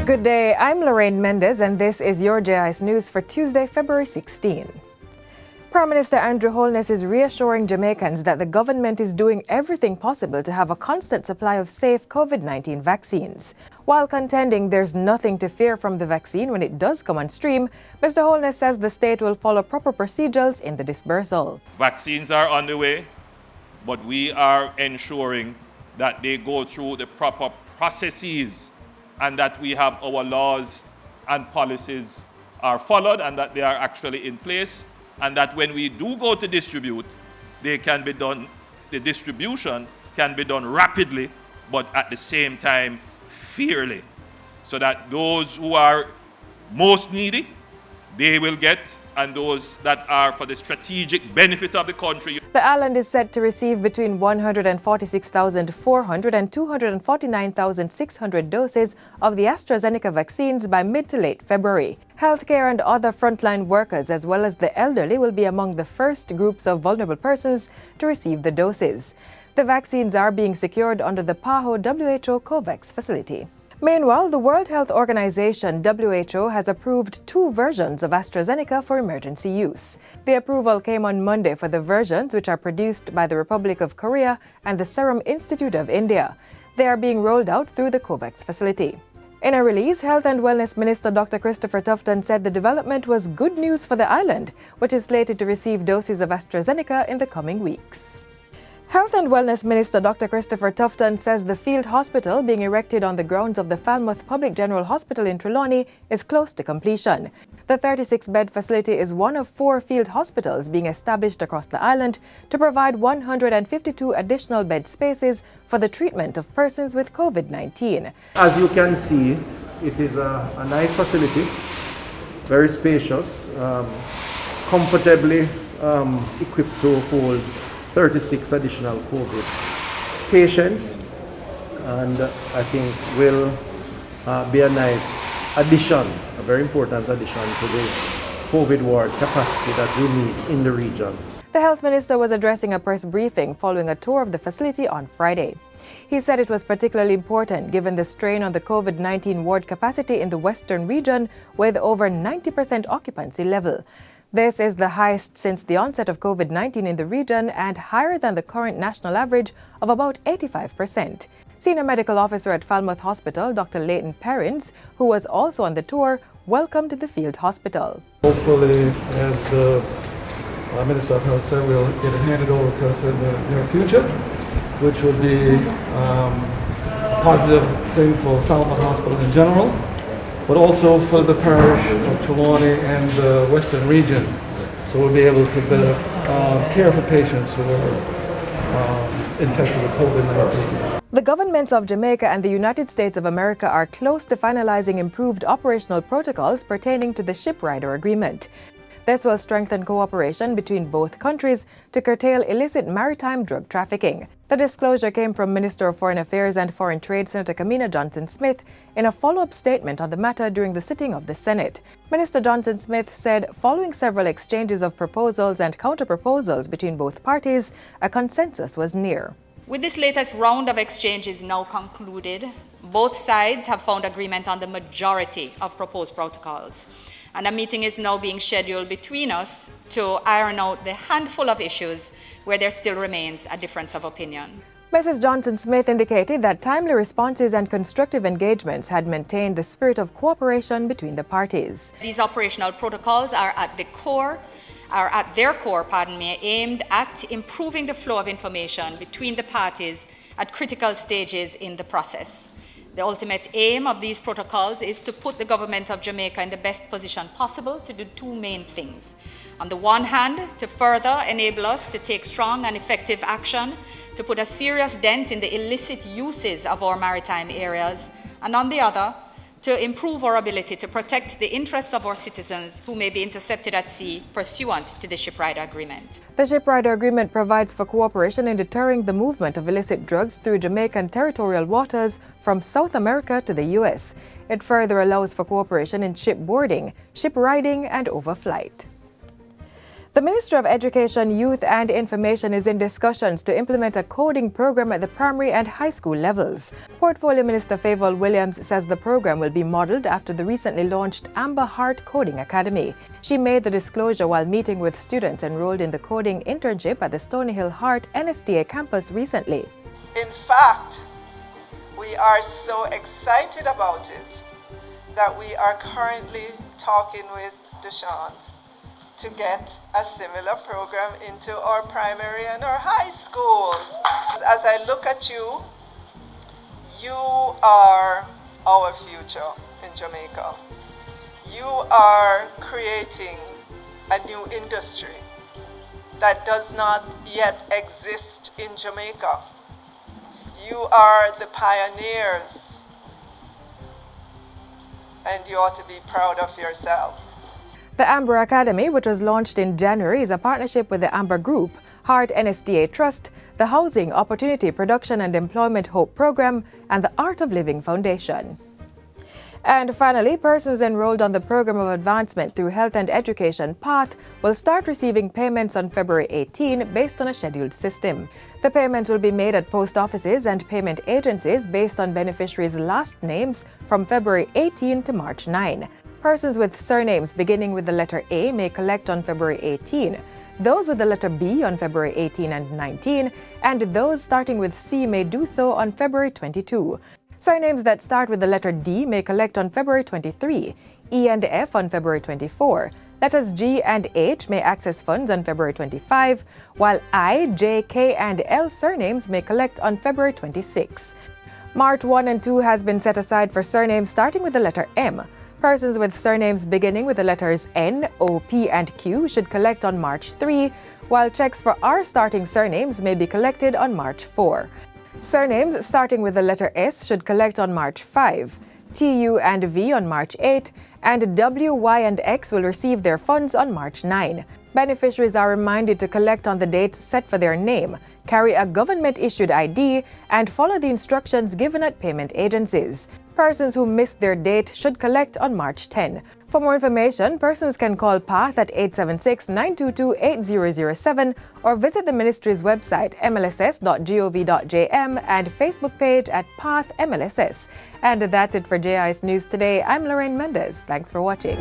Good day, I'm Lorraine Mendez and this is your JIS News for Tuesday, February 16. Prime Minister Andrew Holness is reassuring Jamaicans that the government is doing everything possible to have a constant supply of safe COVID-19 vaccines. While contending there's nothing to fear from the vaccine when it does come on stream, Mr. Holness says the state will follow proper procedures in the dispersal. Vaccines are on the way, but we are ensuring that they go through the proper processes and that we have our laws and policies are followed and that they are actually in place, and that when we do go to distribute, the distribution can be done rapidly, but at the same time fairly, so that those who are most needy, they will get, and those that are for the strategic benefit of the country. The island is set to receive between 146,400 and 249,600 doses of the AstraZeneca vaccines by mid to late February. Healthcare and other frontline workers, as well as the elderly, will be among the first groups of vulnerable persons to receive the doses. The vaccines are being secured under the PAHO WHO COVAX facility. Meanwhile, the World Health Organization, WHO, has approved 2 versions of AstraZeneca for emergency use. The approval came on Monday for the versions which are produced by the Republic of Korea and the Serum Institute of India. They are being rolled out through the COVAX facility. In a release, Health and Wellness Minister Dr. Christopher Tufton said the development was good news for the island, which is slated to receive doses of AstraZeneca in the coming weeks. Health and Wellness Minister Dr. Christopher Tufton says the field hospital being erected on the grounds of the Falmouth Public General Hospital in Trelawney is close to completion. The 36-bed facility is one of 4 field hospitals being established across the island to provide 152 additional bed spaces for the treatment of persons with COVID-19. As you can see, it is a nice facility, very spacious, comfortably equipped to hold 36 additional COVID patients, and I think will be a nice addition, a very important addition to the COVID ward capacity that we need in the region. The health minister was addressing a press briefing following a tour of the facility on Friday. He said it was particularly important given the strain on the COVID-19 ward capacity in the western region with over 90% occupancy level. This is the highest since the onset of COVID-19 in the region and higher than the current national average of about 85%. Senior Medical Officer at Falmouth Hospital, Dr. Leighton Perrins, who was also on the tour, welcomed the field hospital. Hopefully, as the Minister of Health said, we'll get it handed over to us in the near future, which will be a positive thing for Falmouth Hospital in general, but also for the parish of Trelawney and the western region. So we'll be able to better care for patients who are infected with COVID-19. The governments of Jamaica and the United States of America are close to finalizing improved operational protocols pertaining to the Shiprider Agreement. This will strengthen cooperation between both countries to curtail illicit maritime drug trafficking. The disclosure came from Minister of Foreign Affairs and Foreign Trade Senator Kamina Johnson-Smith in a follow-up statement on the matter during the sitting of the Senate. Minister Johnson-Smith said following several exchanges of proposals and counter-proposals between both parties, a consensus was near. With this latest round of exchanges now concluded, both sides have found agreement on the majority of proposed protocols. And a meeting is now being scheduled between us to iron out the handful of issues where there still remains a difference of opinion. Mrs. Johnson-Smith indicated that timely responses and constructive engagements had maintained the spirit of cooperation between the parties. These operational protocols are at their core, aimed at improving the flow of information between the parties at critical stages in the process. The ultimate aim of these protocols is to put the government of Jamaica in the best position possible to do 2 main things. On the one hand, to further enable us to take strong and effective action to put a serious dent in the illicit uses of our maritime areas, and on the other, to improve our ability to protect the interests of our citizens who may be intercepted at sea pursuant to the Shiprider Agreement. The Shiprider Agreement provides for cooperation in deterring the movement of illicit drugs through Jamaican territorial waters from South America to the U.S. It further allows for cooperation in ship boarding, ship riding, and overflight. The Ministry of Education, Youth and Information is in discussions to implement a coding program at the primary and high school levels. Portfolio Minister Favour Williams says the program will be modelled after the recently launched Amber Heart Coding Academy. She made the disclosure while meeting with students enrolled in the coding internship at the Stony Hill Heart NSTA campus recently. In fact, we are so excited about it that we are currently talking with Dushan to get a similar program into our primary and our high schools. As I look at you, you are our future in Jamaica. You are creating a new industry that does not yet exist in Jamaica. You are the pioneers, and you ought to be proud of yourselves. The Amber Academy, which was launched in January, is a partnership with the Amber Group, Heart NSTA Trust, the Housing, Opportunity, Production and Employment Hope Program, and the Art of Living Foundation. And finally, persons enrolled on the Program of Advancement through Health and Education PATH will start receiving payments on February 18 based on a scheduled system. The payments will be made at post offices and payment agencies based on beneficiaries' last names from February 18 to March 9. Persons with surnames beginning with the letter A may collect on February 18, those with the letter B on February 18 and 19, and those starting with C may do so on February 22. Surnames that start with the letter D may collect on February 23, E and F on February 24. Letters G and H may access funds on February 25, while I, J, K, and L surnames may collect on February 26. March 1 and 2 has been set aside for surnames starting with the letter M. Persons with surnames beginning with the letters N, O, P, and Q should collect on March 3, while checks for R starting surnames may be collected on March 4. Surnames starting with the letter S should collect on March 5, T, U, and V on March 8, and W, Y, and X will receive their funds on March 9. Beneficiaries are reminded to collect on the dates set for their name, carry a government-issued ID, and follow the instructions given at payment agencies. Persons who missed their date should collect on March 10. For more information, persons can call PATH at 876-922-8007 or visit the ministry's website mlss.gov.jm and Facebook page at PATH MLSS. And that's it for JIS News Today. I'm Lorraine Mendez. Thanks for watching.